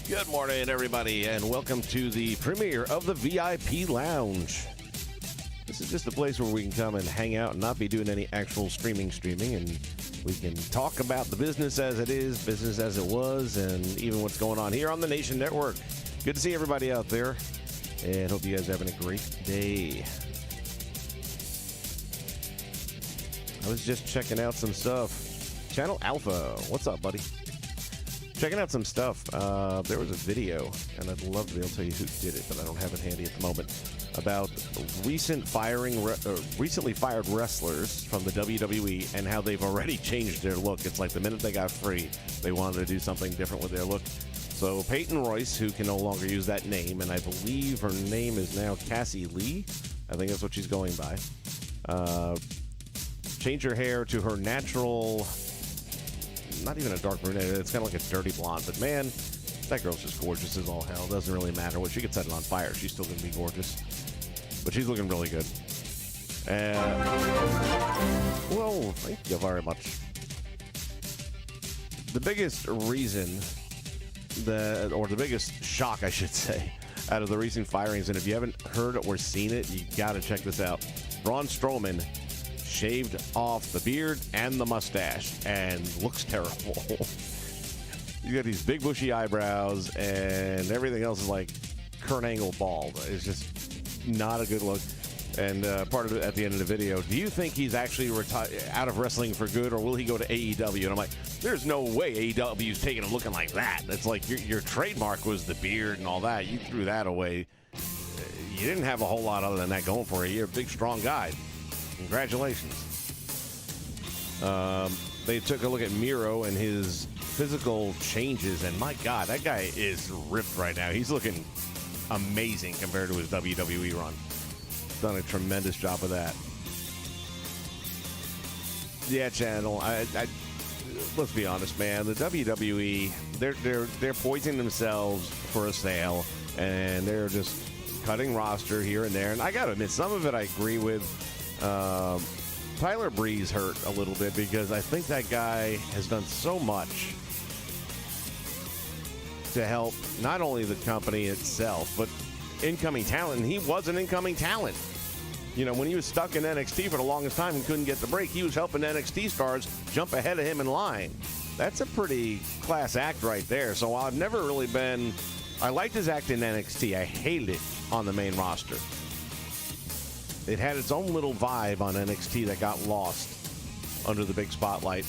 Good morning, everybody, and welcome to the premiere of the VIP Lounge. This is just a place where we can come and hang out and not be doing any actual streaming, and we can talk about the business as it is, business as it was, and even what's going on here on the Nation Network. Good to see everybody out there, and hope you guys are having a great day. I was just checking out some stuff. Channel Alpha, what's up, buddy? Checking out some stuff. There was a video, and I'd love to be able to tell you who did it, but I don't have it handy at the moment, about recently fired wrestlers from the WWE and how they've already changed their look. It's like the minute they got free, they wanted to do something different with their look. So Peyton Royce, who can no longer use that name, and I believe her name is now Cassie Lee. I think that's what she's going by. Changed her hair to her natural... not even a dark brunette, it's kind of like a dirty blonde, but man, that girl's just gorgeous as all hell. Doesn't really matter what, she could set it on fire, she's still gonna be gorgeous, but she's looking really good. And well, thank you very much. The biggest reason that, or the biggest shock I should say, out of the recent firings, and if you haven't heard or seen it, you gotta check this out. Braun Strowman shaved off the beard and the mustache and looks terrible. You got these big bushy eyebrows and everything else is like Kurt Angle bald. It's just not a good look. And part of it at the end of the video, do you think he's actually out of wrestling for good, or will he go to AEW? And I'm like, there's no way AEW's taking him looking like that. It's like your trademark was the beard and all that. You threw that away. You didn't have a whole lot other than that going for you. You're a big, strong guy. Congratulations. They took a look at Miro and his physical changes, and my God, that guy is ripped right now. He's looking amazing compared to his WWE run. Done a tremendous job of that. Yeah, Channel. Let's be honest, man. The WWE, they're poisoning themselves for a sale, and they're just cutting roster here and there. And I gotta admit, some of it I agree with. Tyler Breeze hurt a little bit because I think that guy has done so much to help not only the company itself, but incoming talent. And he was an incoming talent. You know, when he was stuck in NXT for the longest time and couldn't get the break, he was helping NXT stars jump ahead of him in line. That's a pretty class act right there. So I've never really been... I liked his act in NXT. I hated it on the main roster. It had its own little vibe on NXT that got lost under the big spotlight.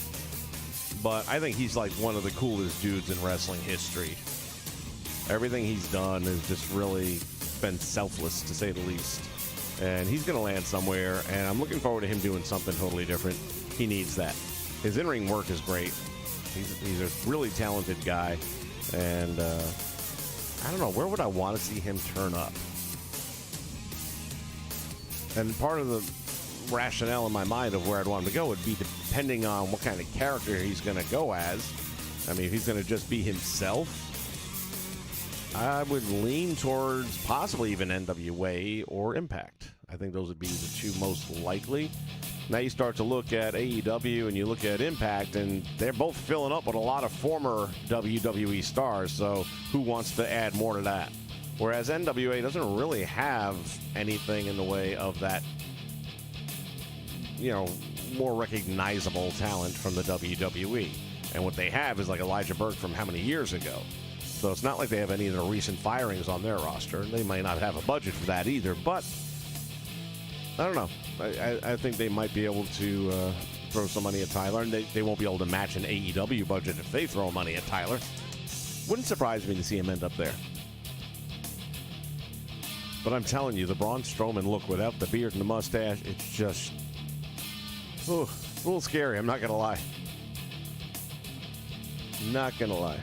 But I think he's like one of the coolest dudes in wrestling history. Everything he's done has just really been selfless, to say the least. And he's going to land somewhere, and I'm looking forward to him doing something totally different. He needs that. His in-ring work is great. He's a really talented guy. And I don't know, where would I want to see him turn up? And part of the rationale in my mind of where I'd want him to go would be depending on what kind of character he's going to go as. I mean, if he's going to just be himself, I would lean towards possibly even NWA or Impact. I think those would be the two most likely. Now you start to look at AEW and you look at Impact, and they're both filling up with a lot of former WWE stars, so who wants to add more to that? Whereas NWA doesn't really have anything in the way of that, you know, more recognizable talent from the WWE. And what they have is like Elijah Burke from how many years ago? So it's not like they have any of the recent firings on their roster. They might not have a budget for that either, but I don't know. I think they might be able to throw some money at Tyler, and they won't be able to match an AEW budget if they throw money at Tyler. Wouldn't surprise me to see him end up there. But I'm telling you, the Braun Strowman look without the beard and the mustache, it's just a little scary, I'm not going to lie. Not going to lie.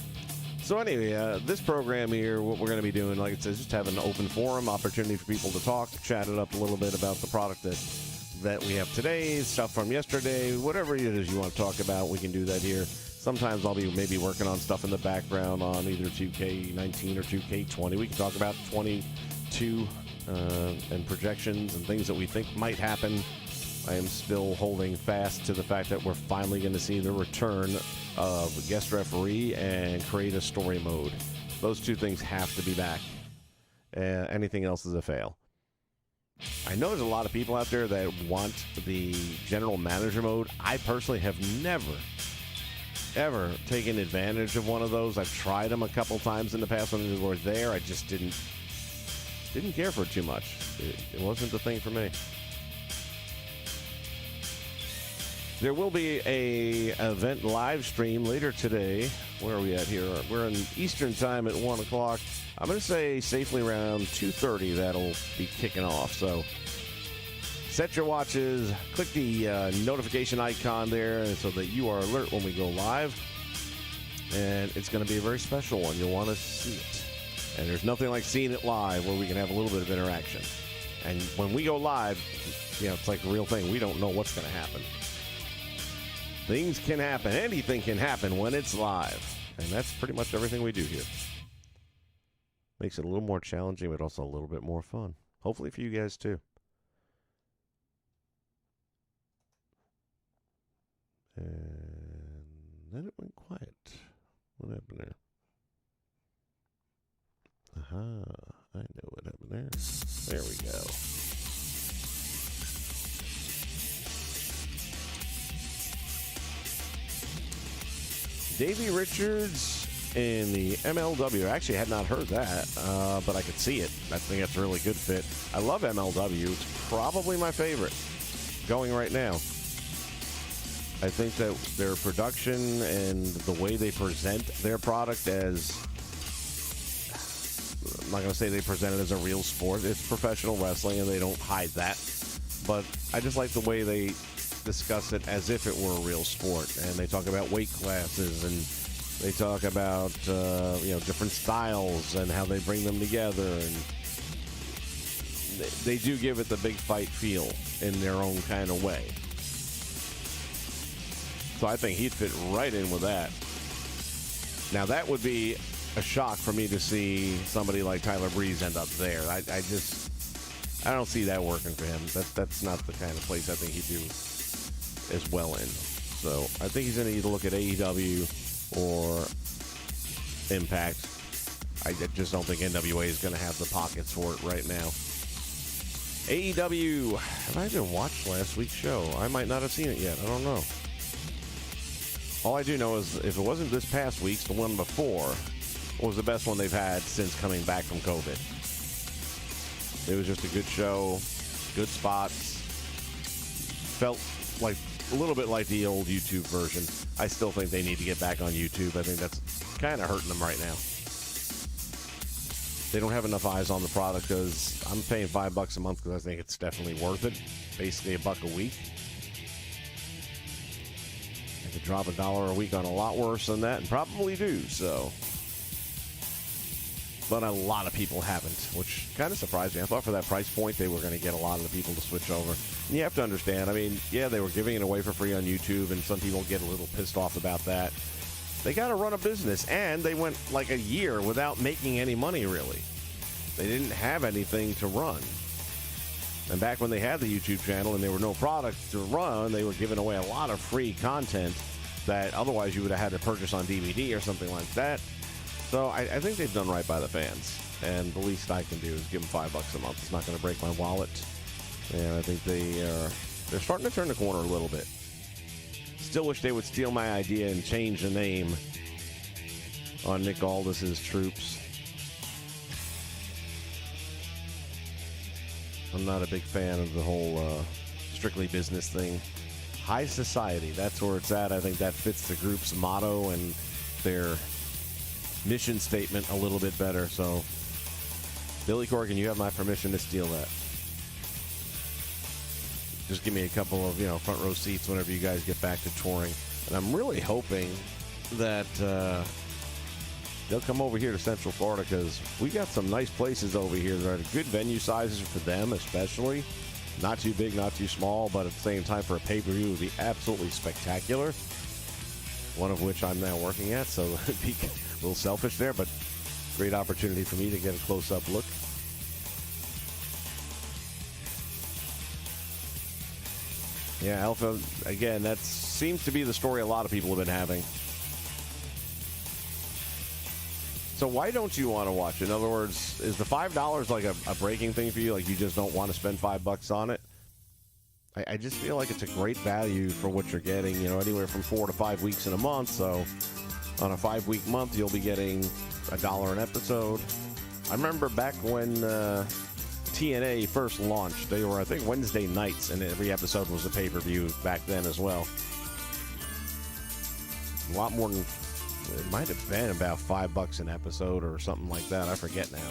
So anyway, this program here, what we're going to be doing, like it says, just have an open forum, opportunity for people to talk, chat it up a little bit about the product that we have today, stuff from yesterday, whatever it is you want to talk about, we can do that here. Sometimes I'll be maybe working on stuff in the background on either 2K19 or 2K20. We can talk about 22 and projections and things that we think might happen. I am still holding fast to the fact that we're finally going to see the return of guest referee and create a story mode. Those two things have to be back. Anything else is a fail. I know there's a lot of people out there that want the general manager mode. I personally have never, ever taken advantage of one of those. I've tried them a couple times in the past when they were there. I just didn't care for it too much. It wasn't the thing for me. There will be a event live stream later today. Where are we at here? We're in Eastern time at 1 o'clock. I'm going to say safely around 2:30 that'll be kicking off. So set your watches. Click the notification icon there so that you are alert when we go live. And it's going to be a very special one. You'll want to see it. And there's nothing like seeing it live where we can have a little bit of interaction. And when we go live, it's like a real thing. We don't know what's going to happen. Things can happen. Anything can happen when it's live. And that's pretty much everything we do here. Makes it a little more challenging, but also a little bit more fun. Hopefully for you guys, too. And then it went quiet. What happened there? Aha. I know what happened there. There we go. Davey Richards in the MLW. I actually had not heard that, but I could see it. I think that's a really good fit. I love MLW. It's probably my favorite going right now. I think that their production and the way they present their product as, I'm not going to say they present it as a real sport. It's professional wrestling, and they don't hide that. But I just like the way they discuss it as if it were a real sport. And they talk about weight classes, and they talk about different styles and how they bring them together. And they do give it the big fight feel in their own kind of way. So I think he'd fit right in with that. Now, that would be a shock for me to see somebody like Tyler Breeze end up there. I don't see that working for him. That's not the kind of place I think he'd do as well in. So I think he's going to either look at AEW or Impact. I just don't think NWA is going to have the pockets for it right now. AEW, have I even watched last week's show? I might not have seen it yet. I don't know. All I do know is if it wasn't this past week's, the one before was the best one they've had since coming back from COVID. It was just a good show, good spots. Felt like a little bit like the old YouTube version. I still think they need to get back on YouTube. I think that's kind of hurting them right now. They don't have enough eyes on the product because I'm paying $5 a month because I think it's definitely worth it. Basically $1 a week. I could drop $1 a week on a lot worse than that and probably do so. But a lot of people haven't, which kind of surprised me. I thought for that price point they were going to get a lot of the people to switch over. And you have to understand, I mean, yeah, they were giving it away for free on YouTube, and some people get a little pissed off about that. They got to run a business, and they went like a year without making any money, really. They didn't have anything to run. And back when they had the YouTube channel and there were no products to run, they were giving away a lot of free content that otherwise you would have had to purchase on DVD or something like that. So I think they've done right by the fans. And the least I can do is give them $5 a month. It's not going to break my wallet. And I think they're starting to turn the corner a little bit. Still wish they would steal my idea and change the name on Nick Aldis's troops. I'm not a big fan of the whole strictly business thing. High society, that's where it's at. I think that fits the group's motto and their mission statement a little bit better. So, Billy Corgan, you have my permission to steal that. Just give me a couple of, front row seats whenever you guys get back to touring. And I'm really hoping that they'll come over here to Central Florida because we got some nice places over here that are good venue sizes for them, especially. Not too big, not too small, but at the same time for a pay-per-view would be absolutely spectacular. One of which I'm now working at, so it'd be a little selfish there, but great opportunity for me to get a close-up look. Yeah, Alpha, again, that seems to be the story a lot of people have been having. So why don't you want to watch it? In other words, is the $5 like a breaking thing for you? Like you just don't want to spend $5 on it? I just feel like it's a great value for what you're getting, anywhere from 4 to 5 weeks in a month. So on a 5-week month, you'll be getting $1 an episode. I remember back when TNA first launched, they were, I think, Wednesday nights, and every episode was a pay-per-view back then as well. A lot more than, it might have been about $5 an episode or something like that. I forget now.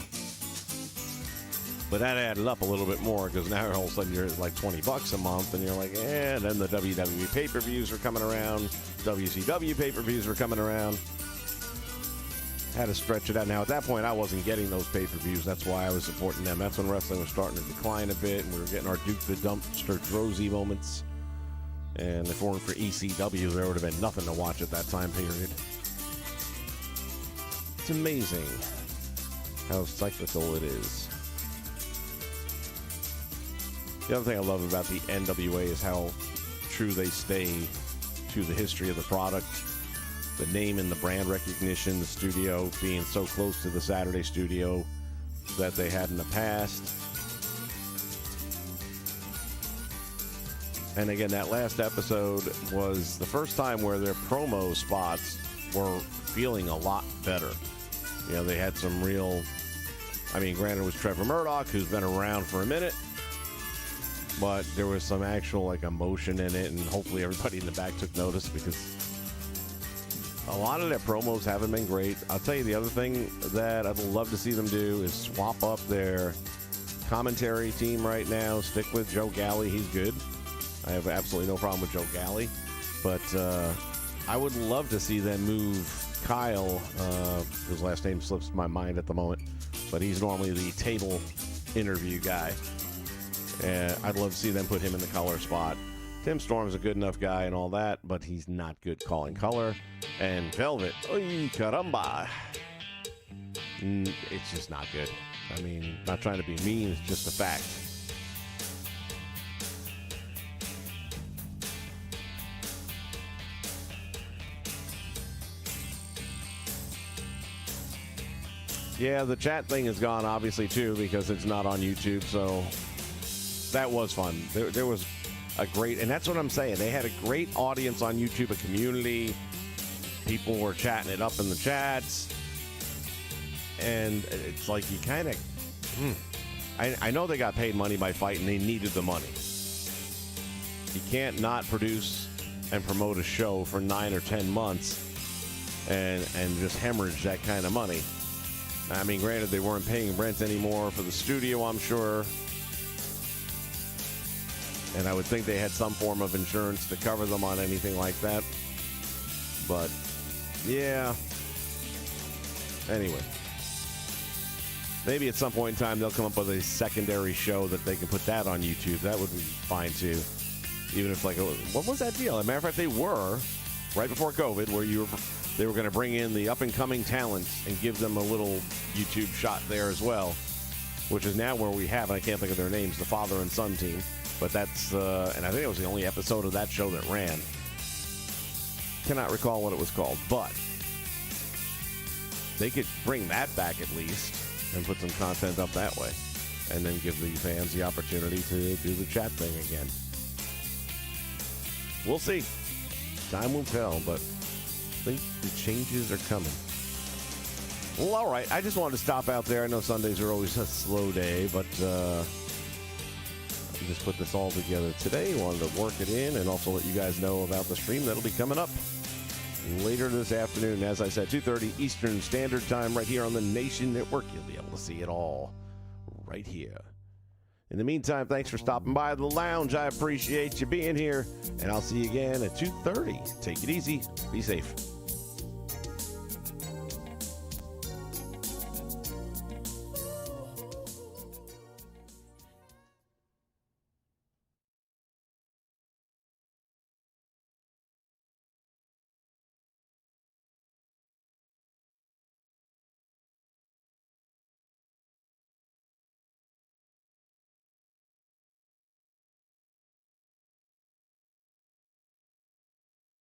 But that added up a little bit more because now all of a sudden you're at like $20 a month, and you're like, and then the WWE pay-per-views are coming around, WCW pay-per-views are coming around. Had to stretch it out. Now, at that point, I wasn't getting those pay-per-views. That's why I was supporting them. That's when wrestling was starting to decline a bit, and we were getting our Duke the Dumpster Drozy moments. And if it weren't for ECW, there would have been nothing to watch at that time period. It's amazing how cyclical it is. The other thing I love about the NWA is how true they stay to the history of the product, the name and the brand recognition, the studio being so close to the Saturday studio that they had in the past. And again, that last episode was the first time where their promo spots were feeling a lot better. They had some real, granted it was Trevor Murdoch, who's been around for a minute, but there was some actual emotion in it, and hopefully everybody in the back took notice because a lot of their promos haven't been great. I'll tell you the other thing that I'd love to see them do is swap up their commentary team right now. Stick with Joe Galley. He's good. I have absolutely no problem with Joe Galley. But I would love to see them move Kyle. His last name slips my mind at the moment. But he's normally the table interview guy. And I'd love to see them put him in the color spot. Tim Storm's a good enough guy and all that, but he's not good calling color. And Velvet, oy caramba. It's just not good. Not trying to be mean, it's just a fact. Yeah, the chat thing is gone, obviously, too, because it's not on YouTube, so that was fun. There was a great, and that's what I'm saying. They had a great audience on YouTube, a community. People were chatting it up in the chats. And it's like you kind of, I know they got paid money by fighting. They needed the money. You can't not produce and promote a show for 9 or 10 months and just hemorrhage that kind of money. Granted, they weren't paying rent anymore for the studio, I'm sure. And I would think they had some form of insurance to cover them on anything like that. But, yeah. Anyway. Maybe at some point in time they'll come up with a secondary show that they can put that on YouTube. That would be fine, too. Even if, what was that deal? As a matter of fact, they were, right before COVID, where they were going to bring in the up-and-coming talents and give them a little YouTube shot there as well, which is now where we have, and I can't think of their names, the father and son team. But that's, and I think it was the only episode of that show that ran. Cannot recall what it was called, but they could bring that back at least and put some content up that way, and then give the fans the opportunity to do the chat thing again. We'll see. Time will tell, but I think the changes are coming. Well, all right. I just wanted to stop out there. I know Sundays are always a slow day, but just put this all together today. Wanted to work it in and also let you guys know about the stream that'll be coming up later this afternoon. As I said, 2:30 Eastern Standard Time right here on the Nation Network. You'll be able to see it all right here. In the meantime, thanks for stopping by the lounge. I appreciate you being here, and I'll see you again at 2:30. Take it easy. Be safe.